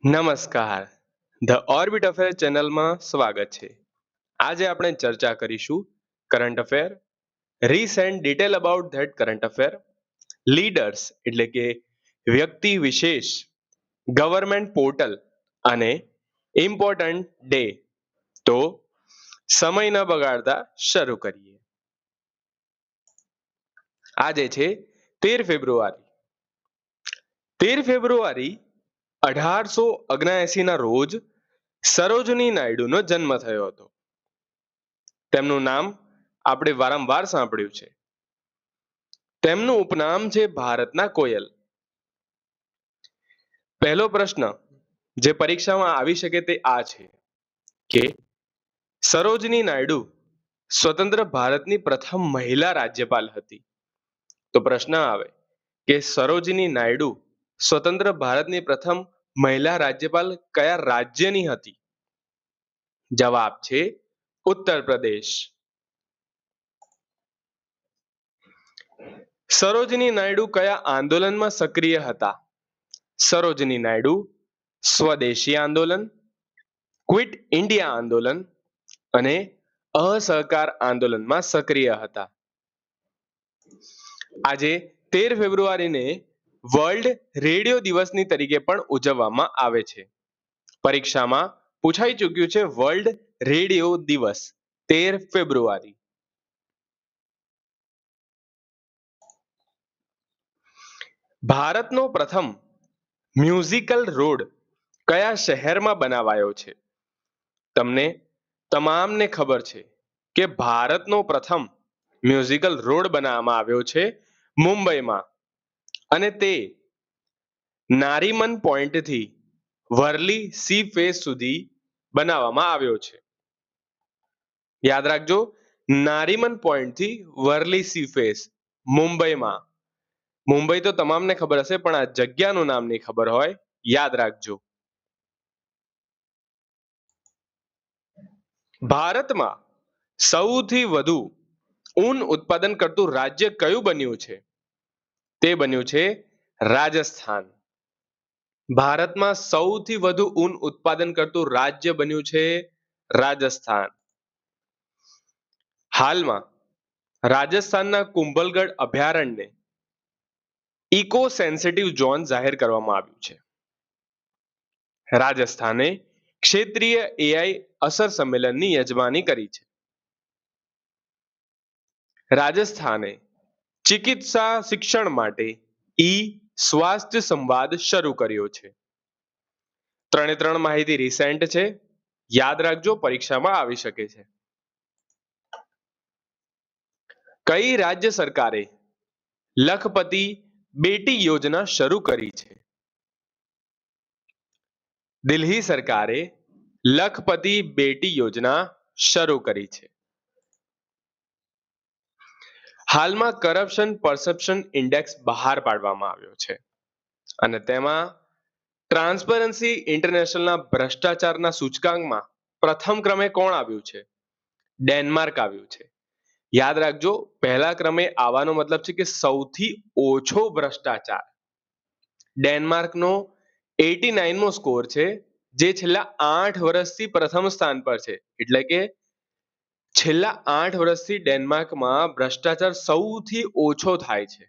નમસ્કાર. The orbit affair ચેનલમાં સ્વાગત છે. આજે આપણે ચર્ચા કરીશું current affair, recent detail about that current affair, leaders એટલે કે વ્યક્તિ વિશેષ, ગવર્મેન્ટ પોર્ટલ અને ઇમ્પોર્ટન્ટ ડે. તો સમય ન બગાડતા શરૂ કરીએ. આજે છે 13 ફેબ્રુઆરી. 13 ફેબ્રુઆરી 1879 ના રોજ સરોજની નાયડુનો જન્મ થયો હતો. તેમનું નામ આપણે વારંવાર સાંભળ્યું છે. તેમનું ઉપનામ છે ભારતના કોયલ. પહેલો પ્રશ્ન જે પરીક્ષામાં આવી શકે તે આ છે કે સરોજની નાયડુ સ્વતંત્ર ભારતની પ્રથમ મહિલા રાજ્યપાલ હતી. તો પ્રશ્ન આવે કે સરોજની નાયડુ સ્વતંત્ર ભારતની પ્રથમ મહિલા રાજ્યપાલ કયા રાજ્યની હતી? જવાબ છે ઉત્તર પ્રદેશ. સરોજની નાયડુ કયા આંદોલનમાં સક્રિય હતા? સરોજની નાયડુ સ્વદેશી આંદોલન, ક્વિટ ઇન્ડિયા આંદોલન અને અસહકાર આંદોલનમાં સક્રિય હતા. આજે 13 ફેબ્રુઆરીને વર્લ્ડ રેડિયો દિવસની તરીકે પણ ઉજવવામાં આવે છે. પરીક્ષામાં પૂછાઈ ચૂક્યું છે વર્લ્ડ રેડિયો દિવસ 13 ફેબ્રુઆરી. ભારતનો પ્રથમ મ્યુઝિકલ રોડ કયા શહેરમાં બનાવાયો છે? તમને તમામને ખબર છે કે ભારતનો પ્રથમ મ્યુઝિકલ રોડ બનાવવામાં આવ્યો છે મુંબઈમાં અને તે નારીમન પોઈન્ટથી વર્લી સી ફેસ સુધી બનાવવામાં આવ્યો છે. યાદ રાખજો, નારીમન પોઈન્ટથી વર્લી સી ફેસ મુંબઈમાં. મુંબઈ તો તમામને ખબર હશે પણ આ જગ્યાનું નામ નહીં ખબર હોય, યાદ રાખજો. ભારતમાં સૌથી વધુ ઊન ઉત્પાદન કરતું રાજ્ય કયું બન્યું છે? તે બન્યું છે રાજસ્થાન. ભારતમાં સૌથી વધુ ઊન ઉત્પાદન કરતું રાજ્ય બન્યું છે રાજસ્થાન. હાલમાં રાજસ્થાનના કુંભલગઢ અભયારણ્યને ઇકો સેન્સિટિવ ઝોન જાહેર કરવામાં આવ્યું છે. રાજસ્થાને ક્ષેત્રીય એઆઈ અસર સંમેલનની યજમાની કરી છે. રાજસ્થાને ચિકિત્સા શિક્ષણ માટે ઈ સ્વાસ્થ્ય સંવાદ શરૂ કર્યો છે. 3 માહિતી રિસેન્ટ છે, યાદ રાખજો, પરીક્ષામાં આવી શકે છે. કઈ રાજ્ય સરકારે લખપતિ બેટી યોજના શરૂ કરી છે? દિલ્હી સરકારે લખપતિ બેટી યોજના શરૂ કરી છે. હાલમાં કરપ્શન પરસેપ્શન ઇન્ડેક્સ બહાર પાડવામાં આવ્યો છે અને તેમાં ટ્રાન્સપરન્સી ઇન્ટરનેશનલના ભ્રષ્ટાચારના સૂચકાંકમાં પ્રથમ ક્રમે કોણ આવ્યું છે? ડેનમાર્ક આવ્યું છે. યાદ રાખજો, પહેલા ક્રમે આવવાનો મતલબ છે કે સૌથી ઓછો ભ્રષ્ટાચાર. ડેનમાર્કનો 89મો સ્કોર છે, જે છેલ્લા 8 વર્ષથી પ્રથમ સ્થાન પર છે. એટલે કે છેલ્લા 8 વર્ષથી ડેનમાર્કમાં ભ્રષ્ટાચાર સૌથી ઓછો થાય છે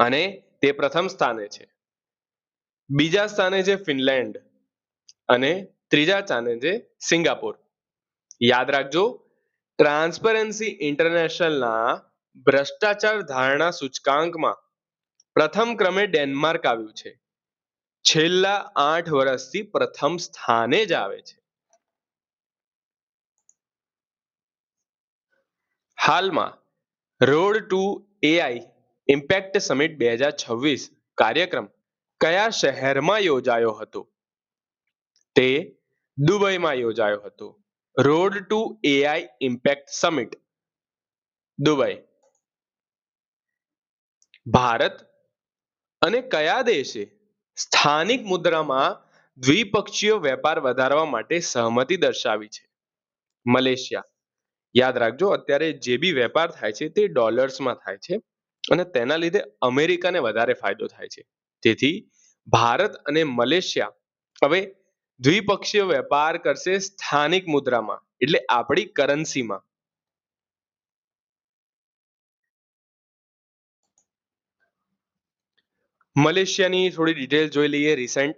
અને તે પ્રથમ સ્થાને છે. બીજા સ્થાને છે ફિનલેન્ડ અને ત્રીજા સ્થાને છે સિંગાપોર. યાદ રાખજો, ટ્રાન્સપરન્સી ઇન્ટરનેશનલના ભ્રષ્ટાચાર ધારણા સૂચકાંકમાં પ્રથમ ક્રમે ડેનમાર્ક આવ્યું છે. છેલ્લા 8 વર્ષથી પ્રથમ સ્થાને જ આવે છે. હાલમાં road to AI impact summit 2026 કાર્યક્રમ કયા શહેરમાં યોજાયો હતો? તે દુબઈમાં યોજાયો હતો. Road to AI impact summit Dubai. Bharat અને કયા દેશે સ્થાનિક મુદ્રામાં દ્વિપક્ષીય વેપાર વધારવા માટે સહમતિ દર્શાવી છે? મલેશિયા. યાદ રાખજો, અત્યારે જે બી વેપાર થાય છે તે ડોલર્સમાં થાય છે અને તેના લીધે અમેરિકાને વધારે ફાયદો થાય છે. તેથી ભારત અને મલેશિયા હવે દ્વિપક્ષીય વેપાર કરશે સ્થાનિક મુદ્રામાં એટલે આપણી કરન્સીમાં. મલેશિયાની થોડી ડિટેલ જોઈ લઈએ. રિસેન્ટ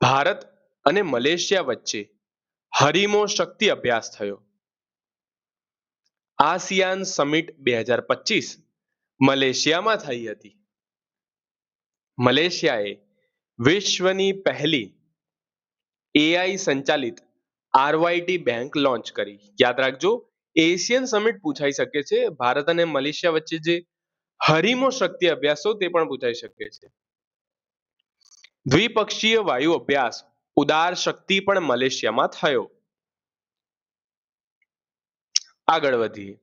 ભારત અને મલેશિયા વચ્ચે હરીમો શક્તિ અભ્યાસ થયો. આસિયાન સમિટ 2025 મલેશિયામાં થઈ હતી. મલેશિયાએ વિશ્વની પહેલી એઆઈ સંચાલિત આરવાયટી બેંક લોન્ચ કરી. યાદ રાખજો, એશિયન સમિટ પૂછાઈ શકે છે. ભારત અને મલેશિયા વચ્ચે જે હરીમો શક્તિ અભ્યાસો તે પણ પૂછાઈ શકે છે. દ્વિપક્ષીય વાયુ અભ્યાસ ઉદાર શક્તિ પણ મલેશિયામાં થયો. આગળ વધીએ.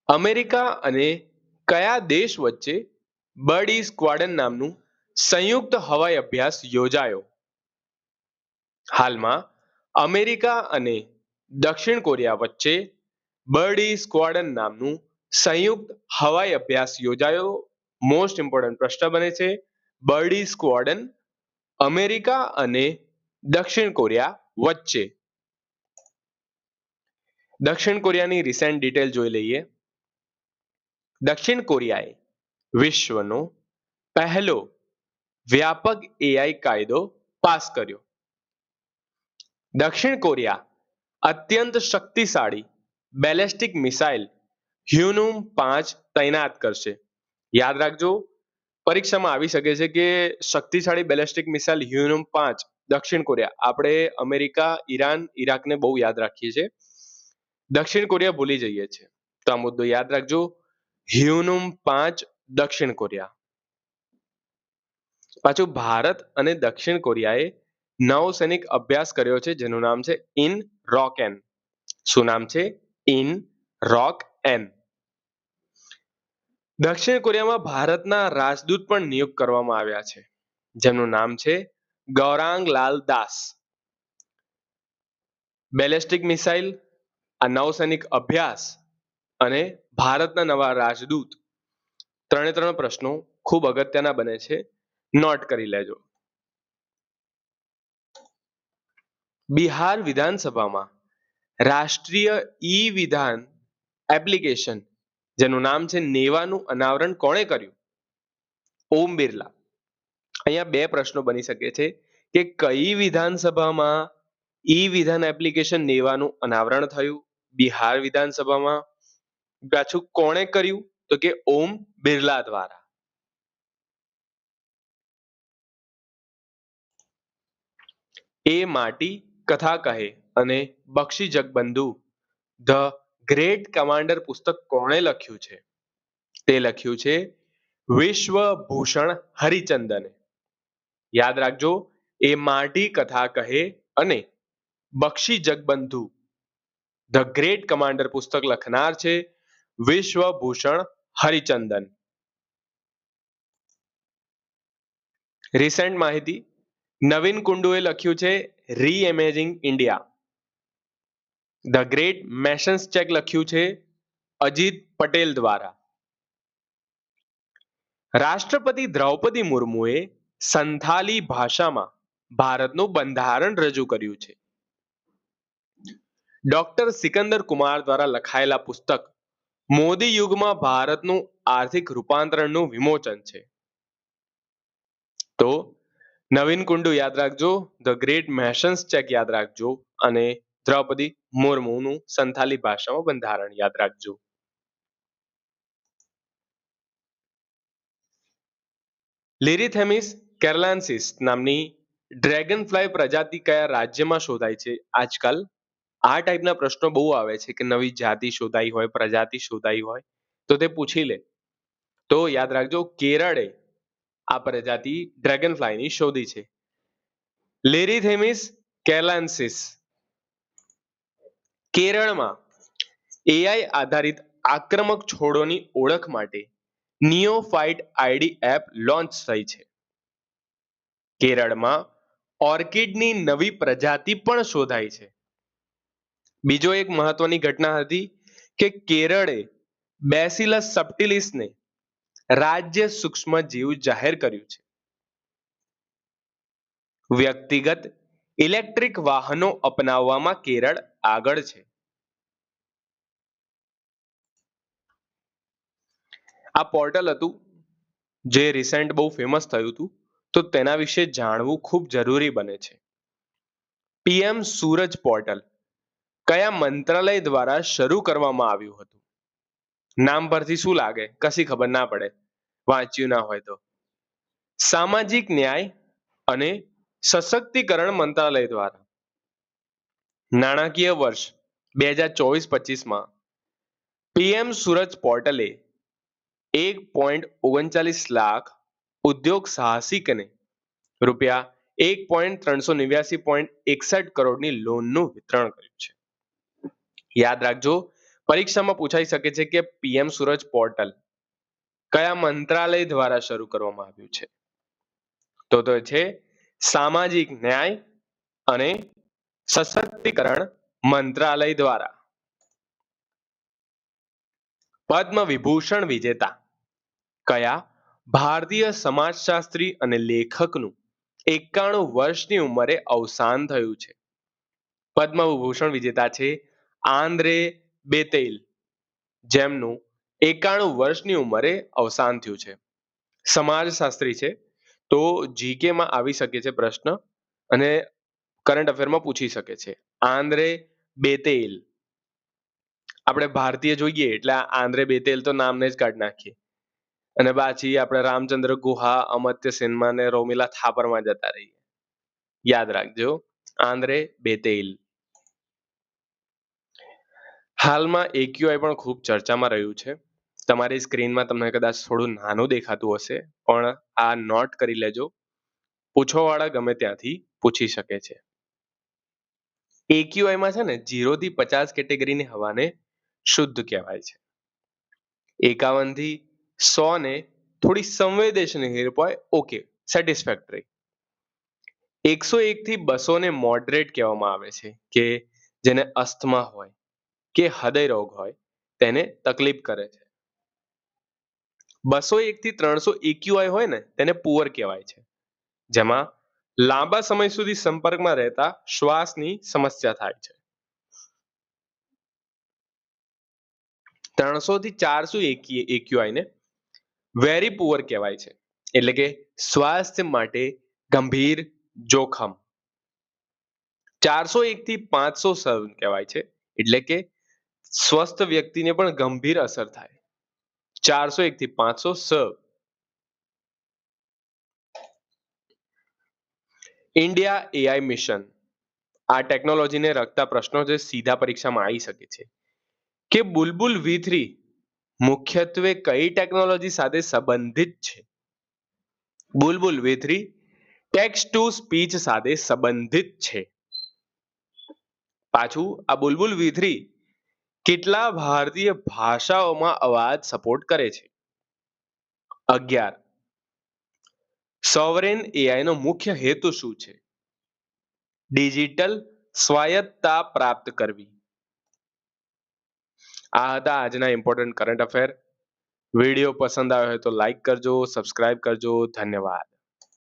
અમેરિકા અને કયા દેશ વચ્ચે બર્ડી સ્ક્વાડન નામનું સંયુક્ત હવાઈ અભ્યાસ યોજાયો? હાલમાં અમેરિકા અને દક્ષિણ કોરિયા વચ્ચે બર્ડી સ્ક્વાડન નામનું સંયુક્ત હવાઈ અભ્યાસ યોજાયો. મોસ્ટ ઇમ્પોર્ટન્ટ પ્રશ્ન બને છે. બર્ડી સ્ક્વાડન અમેરિકા અને દક્ષિણ કોરિયા વચ્ચે. દક્ષિણ કોરિયાની રિસેન્ટ ડિટેલ જોઈ લઈએ. દક્ષિણ કોરિયાએ વિશ્વનો પહેલો વ્યાપક એઆઈ કાયદો પાસ કર્યો. દક્ષિણ કોરિયા અત્યંત શક્તિશાળી બેલેસ્ટિક મિસાઇલ હ્યુનુમ 5 તૈનાત કરશે. યાદ રાખજો, પરીક્ષામાં આવી શકે છે કે શક્તિશાળી બેલેસ્ટિક મિસાઇલ હ્યુનુમ 5 દક્ષિણ કોરિયા. આપણે અમેરિકા, ઈરાન, ઈરાકને બહુ યાદ રાખીએ છીએ. દક્ષિણ કોરિયા ભૂલી જઈએ છીએ. તો આ મુદ્દો યાદ રાખજો. હ્યુનુમ 5 દક્ષિણ કોરિયા. પાછું ભારત અને દક્ષિણ કોરિયાએ નૌસૈનિક અભ્યાસ કર્યો છે જેનું નામ છે ઇન રોક એન. શું નામ છે? ઇન રોક એન. દક્ષિણ કોરિયામાં ભારતના રાજદૂત પણ નિયુક્ત કરવામાં આવ્યા છે જેમનું નામ છે ગૌરાંગ લાલ દાસ. બેલેસ્ટિક મિસાઇલ, આ નૌસૈનિક અભ્યાસ અને ભારતના નવા રાજદૂત, ત્રણ પ્રશ્નો ખૂબ અગત્યના બને છે. નોટ કરી લેજો. બિહાર વિધાનસભામાં રાષ્ટ્રીય ઈ વિધાન એપ્લિકેશન જેનું નામ છે નેવાનું અનાવરણ કોણે કર્યું? ઓમ બિરલા. અહીંયા બે પ્રશ્નો બની શકે છે કે કઈ વિધાનસભામાં ઈ વિધાન એપ્લિકેશન નેવાનું અનાવરણ થયું? બિહાર વિધાનસભામાં. પાછું કોણે કર્યું? તો કે ઓમ બિરલા દ્વારા. એ માટી કથા કહે અને બક્ષી જગબંધુ ધ ગ્રેટ કમાન્ડર પુસ્તક કોણે લખ્યું છે? તે લખ્યું છે વિશ્વભૂષણ હરિચંદને. યાદ રાખજો, એ માટી કથા કહે અને બક્ષી જગબંધુ ધ ગ્રેટ કમાન્ડર પુસ્તક લખનાર છે વિશ્વભૂષણ હરિચંદન. રિસેન્ટ માહિતી, નવીન કુંડુએ લખ્યું છે રીઇમેજિંગ ઇન્ડિયા. ધ ગ્રેટ મેશન્સ ચેક લખ્યું છે અજીત પટેલ દ્વારા. રાષ્ટ્રપતિ દ્રૌપદી મુર્મુએ સંથાલી ભાષામાં ભારતનું બંધારણ રજૂ કર્યું છે. ડોક્ટર સિકંદર કુમાર દ્વારા લખાયેલા પુસ્તક મોદી યુગમાં ભારતનું આર્થિક રૂપાંતરણનું વિમોચન છે. તો નવીન કુંડુ યાદ રાખજો, ધ ગ્રેટ મેશન્સ ચેક યાદ રાખજો અને દ્રૌપદી મુર્મુનું સંથાલી ભાષામાં બંધારણ યાદ રાખજો. લિરીથેમિસ કેરલાન્સિસ નામની ડ્રેગન ફ્લાય પ્રજાતિ કયા રાજ્યમાં શોધાય છે? આજકાલ આ ટાઈપના પ્રશ્નો બહુ આવે છે કે નવી જાતિ શોધાઈ હોય, પ્રજાતિ શોધાઈ હોય તો તે પૂછી લે. તો યાદ રાખજો, કેરળે આ પ્રજાતિ ડ્રેગન ફ્લાયની શોધી છે. લિરીથેમિસ કેરલાન્સિસ. કેરળમાં એઆઈ આધારિત આક્રમક છોડોની ઓળખ માટે નિયોફાઇટ આઈડી એપ લોન્ચ થઈ છે. કેરળમાં ઓર્કિડની નવી પ્રજાતિ પણ શોધાઈ છે. બીજો એક મહત્વની ઘટના હતી કે કેરળે બેસિલસ સબટિલિસને રાજ્ય સૂક્ષ્મ જીવ જાહેર કર્યું છે. વ્યક્તિગત ઇલેક્ટ્રિક વાહનો અપનાવવામાં કેરળ આગળ છે? આ પોર્ટલ હતું જે રિસેન્ટ બહુ ફેમસ થયું હતું, તો તેના વિશે જાણવું ખૂબ જરૂરી બને છે. પીએમ સૂરજ પોર્ટલ કયા મંત્રાલય દ્વારા શરૂ કરવામાં આવ્યું હતું? નામ પરથી શું લાગે? કશી ખબર ના પડે, વાંચ્યું ના હોય તો. સામાજિક ન્યાય અને સશક્તિકરણ મંત્રાલય દ્વારા નાણાકીય વર્ષ 2024-25માં પીએમ સૂરજ પોર્ટલે 1.39 લાખ ઉદ્યોગ સાહસિકને રૂપિયા 1.389.61 કરોડની લોનનું વિતરણ કર્યું છે. યાદ રાખજો, પરીક્ષામાં પૂછાઈ શકે છે કે પીએમ સૂરજ પોર્ટલ કયા મંત્રાલય દ્વારા શરૂ કરવામાં આવ્યું છે? તો છે સામાજિક ન્યાય અને સશક્તિકરણ મંત્રાલય દ્વારા. પદ્મ વિભૂષણ વિજેતા કયા ભારતીય સમાજશાસ્ત્રી અને લેખકનું 91 વર્ષની ઉંમરે અવસાન થયું છે? પદ્મ વિભૂષણ વિજેતા છે આંદ્રે બેતેલ, જેમનું 91 વર્ષની ઉંમરે અવસાન થયું છે. સમાજશાસ્ત્રી છે, તો જીકે માં આવી શકે છે પ્રશ્ન અને કરંટ અફેરમાં પૂછી શકે છે. આંદ્રે બેતેલ. આપણે ભારતીય જોઈએ એટલે આંદ્રે બેતેલ તો નામને જ કાઢી નાખીએ અને પાછી આપણે રામચંદ્ર ગુહા, અમર્ત્ય સેનમાં ને રોમિલા થાપરમાં જતા રહીએ. યાદ રાખજો, આંદ્રે બેતેલ. હાલમાં એક્યુઆઈ પણ ખૂબ ચર્ચામાં રહ્યું છે. તમારી સ્ક્રીનમાં તમને કદાચ થોડું નાનું દેખાતું હશે, પણ આ નોટ કરી લેજો. પૂછવાવાળા ગમે ત્યાંથી પૂછી શકે છે. એક્યુઆઈમાં છે ને 0 થી 50 કેટેગરીની હવાને શુદ્ધ કહેવાય છે. 51 થી 100 ને થોડી સંવેદનશીલ હોય, ઓકે, સેટિસ્ફેક્ટરી. 101 થી 200 ને મોડરેટ કહેવામાં આવે છે, કે જેને અસ્થમા હોય કે હૃદય રોગ હોય તેને તકલીફ કરે છે. 201 થી 300 એક્યુઆઈ હોય ને તેને પુઅર કહેવાય છે, જેમાં લાંબા સમય સુધી સંપર્કમાં રહેતા શ્વાસની સમસ્યા થાય છે. 300 થી 400 એક્યુઆઈ ને વેરી પુઅર કહેવાય છે, એટલે કે સ્વાસ્થ્ય માટે ગંભીર જોખમ. 401 થી 500 સર્વ કહેવાય છે, એટલે કે સ્વસ્થ વ્યક્તિને પણ ગંભીર અસર થાય. 401 થી 500 સર્વ. India AI mission. આ ટેકનોલોજીને લગતા પ્રશ્નો જે સીધા પરીક્ષામાં આવી શકે છે, કે બુલબુલ V3 મુખ્યત્વે કઈ ટેકનોલોજી સાથે સંબંધિત છે? બુલબુલ V3 ટેક્સ્ટ ટુ સ્પીચ સાથે સંબંધિત છે. પાછું, આ બુલબુલ V3 કેટલા ભારતીય ભાષાઓમાં અવાજ સપોર્ટ કરે છે? 11. સોવરેન એઆઈ નો મુખ્ય હેતુ શું છે? ડિજિટલ સ્વાયત્તતા પ્રાપ્ત કરવી. આ હતા આજના ઇમ્પોર્ટન્ટ કરંટ અફેર. વિડીયો પસંદ આવ્યો હોય તો લાઈક કરજો, સબસ્ક્રાઇબ કરજો. ધન્યવાદ.